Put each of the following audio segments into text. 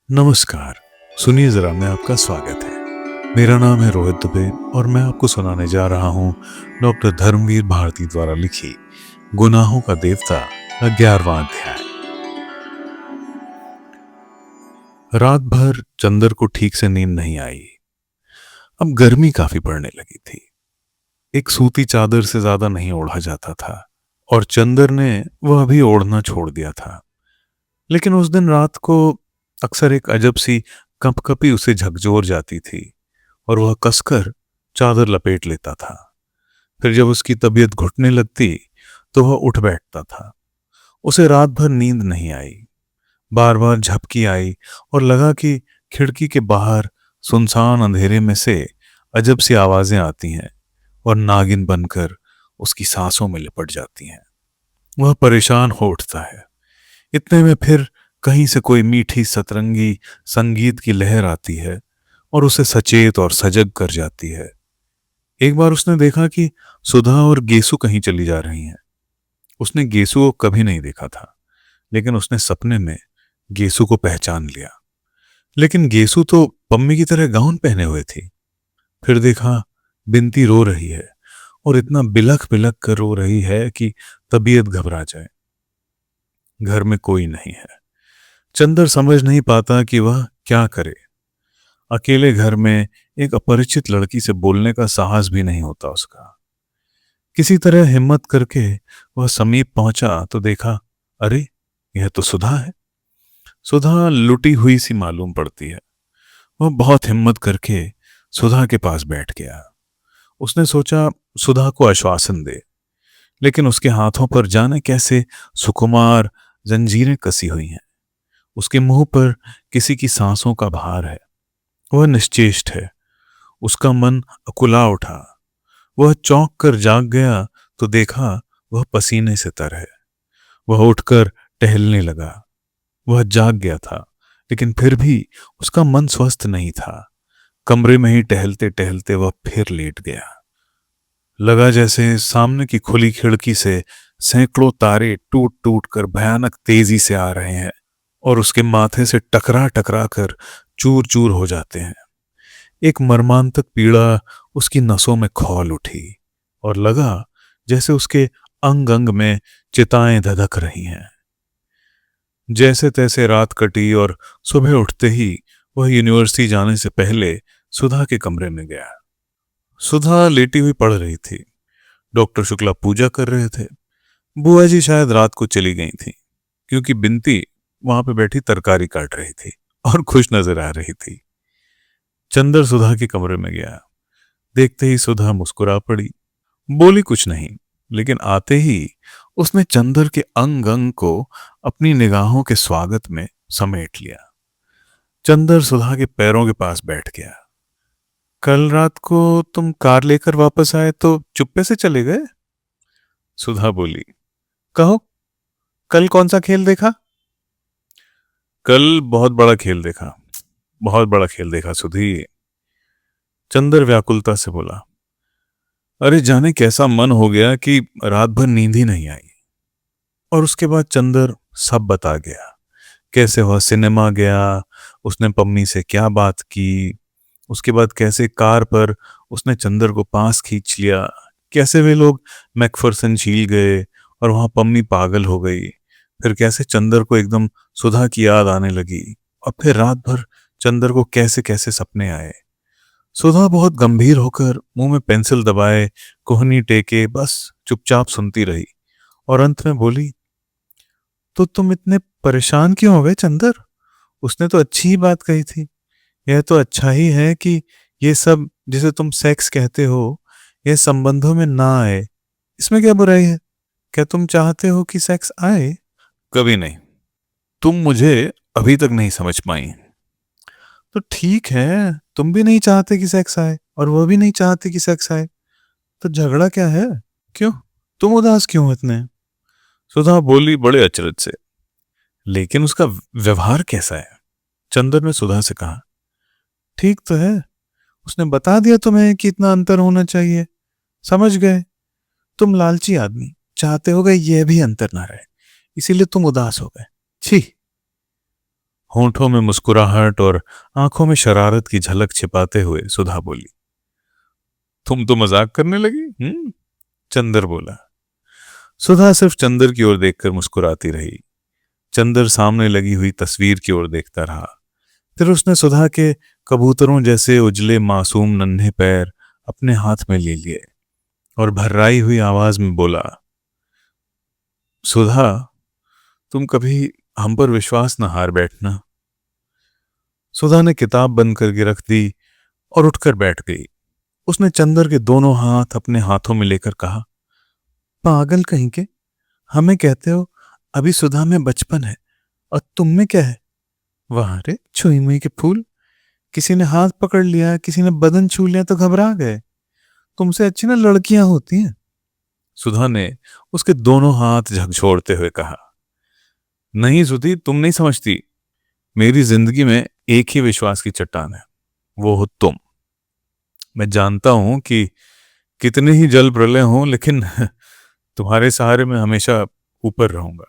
नमस्कार। सुनिए जरा, मैं आपका स्वागत है। मेरा नाम है रोहित दुबे और मैं आपको सुनाने जा रहा हूँ डॉक्टर धर्मवीर भारती द्वारा लिखी गुनाहों का देवता का 11वां अध्याय। रात भर चंदर को ठीक से नींद नहीं आई। अब गर्मी काफी पड़ने लगी थी। एक सूती चादर से ज्यादा नहीं ओढ़ा जाता था और चंदर ने वह अभी ओढ़ना छोड़ दिया था। लेकिन उस दिन रात को अक्सर एक अजब सी कंपकपी उसे झकझोर जाती थी और वह कसकर चादर लपेट लेता था। फिर जब उसकी तबीयत घुटने लगती तो वह उठ बैठता था। उसे रात भर नींद नहीं आई। बार बार झपकी आई और लगा कि खिड़की के बाहर सुनसान अंधेरे में से अजब सी आवाजें आती हैं और नागिन बनकर उसकी सांसों में लिपट जाती हैं। वह परेशान हो उठता है। इतने में फिर कहीं से कोई मीठी सतरंगी संगीत की लहर आती है और उसे सचेत और सजग कर जाती है। एक बार उसने देखा कि सुधा और गेसु कहीं चली जा रही हैं। उसने गेसु को कभी नहीं देखा था, लेकिन उसने सपने में गेसु को पहचान लिया। लेकिन गेसु तो पम्मी की तरह गाउन पहने हुए थी। फिर देखा बिनती रो रही है और इतना बिलख बिलख कर रो रही है कि तबीयत घबरा जाए। घर में कोई नहीं है। चंदर समझ नहीं पाता कि वह क्या करे। अकेले घर में एक अपरिचित लड़की से बोलने का साहस भी नहीं होता उसका। किसी तरह हिम्मत करके वह समीप पहुंचा तो देखा, अरे यह तो सुधा है। सुधा लुटी हुई सी मालूम पड़ती है। वह बहुत हिम्मत करके सुधा के पास बैठ गया। उसने सोचा सुधा को आश्वासन दे, लेकिन उसके हाथों पर जाने कैसे सुकुमार जंजीरें कसी हुई हैं। उसके मुंह पर किसी की सांसों का भार है। वह निश्चेष्ट है। उसका मन अकुला उठा। वह चौंक कर जाग गया तो देखा वह पसीने से तर है। वह उठकर टहलने लगा। वह जाग गया था, लेकिन फिर भी उसका मन स्वस्थ नहीं था। कमरे में ही टहलते टहलते वह फिर लेट गया। लगा जैसे सामने की खुली खिड़की से सैकड़ों तारे टूट टूट कर भयानक तेजी से आ रहे हैं और उसके माथे से टकरा टकरा कर चूर चूर हो जाते हैं। एक मर्मांतक पीड़ा उसकी नसों में खौल उठी और लगा जैसे उसके अंग अंग में चिताएं धधक रही हैं। जैसे तैसे रात कटी और सुबह उठते ही वह यूनिवर्सिटी जाने से पहले सुधा के कमरे में गया। सुधा लेटी हुई पढ़ रही थी। डॉक्टर शुक्ला पूजा कर रहे थे। बुआ जी शायद रात को चली गई थी, क्योंकि बिनती वहां पे बैठी तरकारी काट रही थी और खुश नजर आ रही थी। चंदर सुधा के कमरे में गया। देखते ही सुधा मुस्कुरा पड़ी। बोली कुछ नहीं, लेकिन आते ही उसने चंदर के अंग अंग को अपनी निगाहों के स्वागत में समेट लिया। चंदर सुधा के पैरों के पास बैठ गया। कल रात को तुम कार लेकर वापस आए तो चुप्पे से चले गए? सुधा बोली। कहो, कल कौन सा खेल देखा? कल बहुत बड़ा खेल देखा। बहुत बड़ा खेल देखा सुधी। चंदर व्याकुलता से बोला। अरे जाने कैसा मन हो गया कि रात भर नींद ही नहीं आई। और उसके बाद चंदर सब बता गया। कैसे वह सिनेमा गया, उसने पम्मी से क्या बात की, उसके बाद कैसे कार पर उसने चंदर को पास खींच लिया, कैसे वे लोग मैकफरसन झील गए और वहां पम्मी पागल हो गई। फिर कैसे चंदर को एकदम सुधा की याद आने लगी और फिर रात भर चंदर को कैसे कैसे सपने आए। सुधा बहुत गंभीर होकर मुंह में पेंसिल दबाए कोहनी टेके बस चुपचाप सुनती रही और अंत में बोली, तो तुम इतने परेशान क्यों हो गए चंदर? उसने तो अच्छी ही बात कही थी। यह तो अच्छा ही है कि ये सब जिसे तुम सेक्स कहते हो यह संबंधों में ना आए। इसमें क्या बुराई है? क्या तुम चाहते हो कि सेक्स आए? कभी नहीं। तुम मुझे अभी तक नहीं समझ पाई। तो ठीक है, तुम भी नहीं चाहते कि सेक्स आए और वह भी नहीं चाहते कि सेक्स आए, तो झगड़ा क्या है? क्यों, तुम उदास क्यों हो इतने? सुधा बोली बड़े अचरज से। लेकिन उसका व्यवहार कैसा है? चंदर ने सुधा से कहा। ठीक तो है, उसने बता दिया तुम्हें कि इतना अंतर होना चाहिए। समझ गए। तुम लालची आदमी, चाहते हो गए यह भी अंतर ना रहे, इसीलिए तुम उदास हो गए। छी। होंठों में मुस्कुराहट और आंखों में शरारत की झलक छिपाते हुए सुधा बोली, तुम तो मजाक करने लगी? चंदर बोला। सुधा सिर्फ चंदर की ओर देखकर मुस्कुराती रही। चंदर सामने लगी हुई तस्वीर की ओर देखता रहा। फिर उसने सुधा के कबूतरों जैसे उजले मासूम नन्हे पैर अपने हाथ में ले लिए और भर्राई हुई आवाज में बोला, सुधा, तुम कभी हम पर विश्वास न हार बैठना। सुधा ने किताब बंद करके रख दी और उठकर बैठ गई। उसने चंदर के दोनों हाथ अपने हाथों में लेकर कहा, पागल कहीं के, हमें कहते हो अभी सुधा में बचपन है और तुम में क्या है? वहां रे छुई मुई के फूल, किसी ने हाथ पकड़ लिया, किसी ने बदन छू लिया तो घबरा गए। तुमसे अच्छी ना लड़कियां होती हैं। सुधा ने उसके दोनों हाथ झकझोरते हुए कहा, नहीं सुधी, तुम नहीं समझती। मेरी जिंदगी में एक ही विश्वास की चट्टान है, वो हो तुम। मैं जानता हूं कि कितने ही जल प्रलय हों, लेकिन तुम्हारे सहारे मैं हमेशा ऊपर रहूंगा।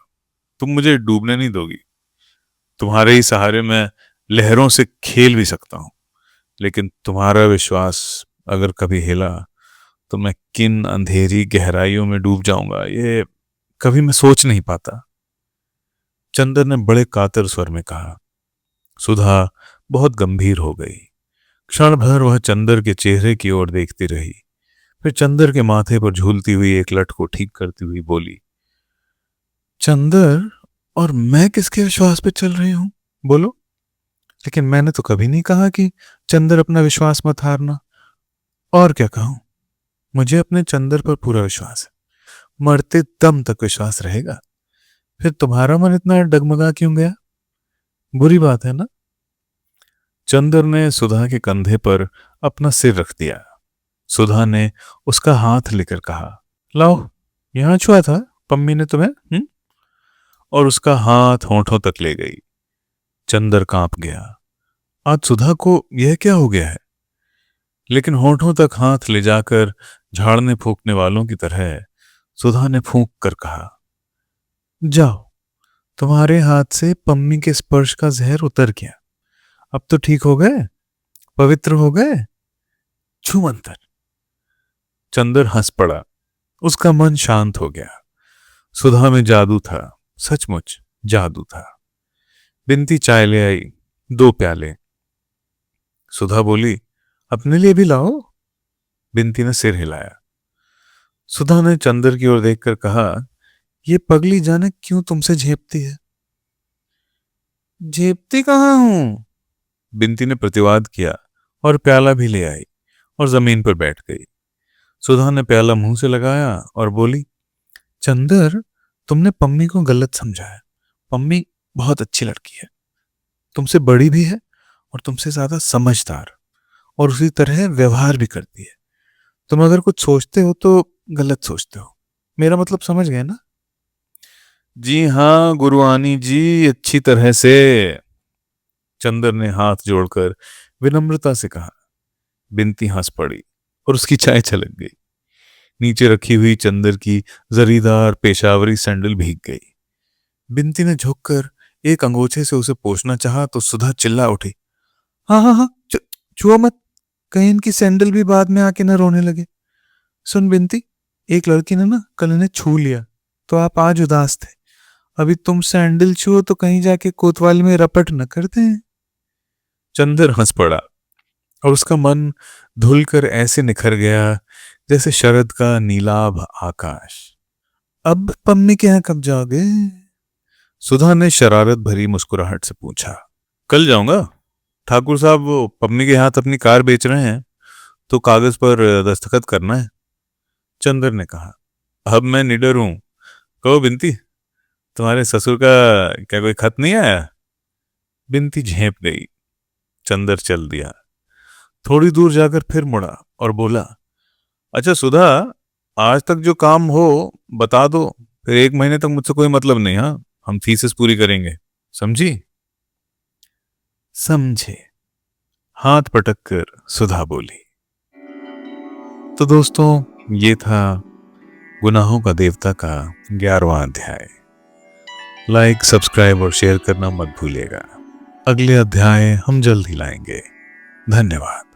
तुम मुझे डूबने नहीं दोगी। तुम्हारे ही सहारे मैं लहरों से खेल भी सकता हूं, लेकिन तुम्हारा विश्वास अगर कभी हिला तो मैं किन अंधेरी गहराइयों में डूब जाऊंगा, ये कभी मैं सोच नहीं पाता। चंदर ने बड़े कातर स्वर में कहा। सुधा बहुत गंभीर हो गई। क्षण भर वह चंदर के चेहरे की ओर देखती रही। फिर चंदर के माथे पर झूलती हुई एक लठ को ठीक करती हुई बोली, चंदर, और मैं किसके विश्वास पे चल रही हूं? बोलो। लेकिन मैंने तो कभी नहीं कहा कि चंदर अपना विश्वास मत हारना। और क्या कहूं, मुझे अपने चंदर पर पूरा विश्वास है। मरते दम तक विश्वास रहेगा। फिर तुम्हारा मन इतना डगमगा क्यों गया? बुरी बात है ना? चंदर ने सुधा के कंधे पर अपना सिर रख दिया। सुधा ने उसका हाथ लेकर कहा, लाओ, यहां छुआ था पम्मी ने तुम्हें? और उसका हाथ होंठों तक ले गई। चंदर कांप गया। आज सुधा को यह क्या हो गया है? लेकिन होंठों तक हाथ ले जाकर झाड़ने फूंकने वालों की तरह सुधा ने फूंक कर कहा, जाओ, तुम्हारे हाथ से पम्मी के स्पर्श का जहर उतर गया। अब तो ठीक हो गए, पवित्र हो गए। छू मंतर। चंदर हंस पड़ा। उसका मन शांत हो गया। सुधा में जादू था, सचमुच जादू था। बिनती चाय ले आई, 2 प्याले। सुधा बोली, अपने लिए भी लाओ। बिनती ने सिर हिलाया। सुधा ने चंदर की ओर देखकर कहा, ये पगली जाने क्यों तुमसे झेपती है? झेपती कहाँ हूं? बिनती ने प्रतिवाद किया और प्याला भी ले आई और जमीन पर बैठ गई। सुधा ने प्याला मुंह से लगाया और बोली, चंदर, तुमने पम्मी को गलत समझा है। पम्मी बहुत अच्छी लड़की है, तुमसे बड़ी भी है और तुमसे ज्यादा समझदार, और उसी तरह व्यवहार भी करती है। तुम अगर कुछ सोचते हो तो गलत सोचते हो। मेरा मतलब समझ गए ना? जी हाँ गुरुआनी जी, अच्छी तरह से। चंदर ने हाथ जोड़कर विनम्रता से कहा। बिनती हंस पड़ी और उसकी चाय छलक गई। नीचे रखी हुई चंदर की जरीदार पेशावरी सैंडल भीग गई। बिनती ने झुककर एक अंगोछे से उसे पोंछना चाहा तो सुधा चिल्ला उठी, हाँ हाँ हाँ, छुओ मत, कहीं इनकी सैंडल भी बाद में आके न रोने लगे। सुन बिनती, एक लड़की ने ना कल इन्हें छू लिया तो आप आज उदास थे। अभी तुम सैंडल छुओ तो कहीं जाके कोतवाली में रपट न करते हैं। चंदर हंस पड़ा और उसका मन धुलकर ऐसे निखर गया जैसे शरद का नीलाभ आकाश। अब पम्मी के यहां कब जाओगे? सुधा ने शरारत भरी मुस्कुराहट से पूछा। कल जाऊंगा। ठाकुर साहब वो पम्मी के हाथ अपनी कार बेच रहे हैं तो कागज पर दस्तखत करना है। चंदर ने कहा, अब मैं निडर हूं। कहो बिनती, तुम्हारे ससुर का क्या कोई खत नहीं आया? बिनती झेप गई। चंदर चल दिया। थोड़ी दूर जाकर फिर मुड़ा और बोला, अच्छा सुधा, आज तक जो काम हो बता दो, फिर 1 महीने तक मुझसे कोई मतलब नहीं। हाँ, हम थीसिस पूरी करेंगे, समझी? समझे, हाथ पटक कर सुधा बोली। तो दोस्तों, ये था गुनाहों का देवता का 11वां अध्याय। लाइक, सब्सक्राइब और शेयर करना मत भूलिएगा। अगले अध्याय हम जल्द ही लाएंगे। धन्यवाद।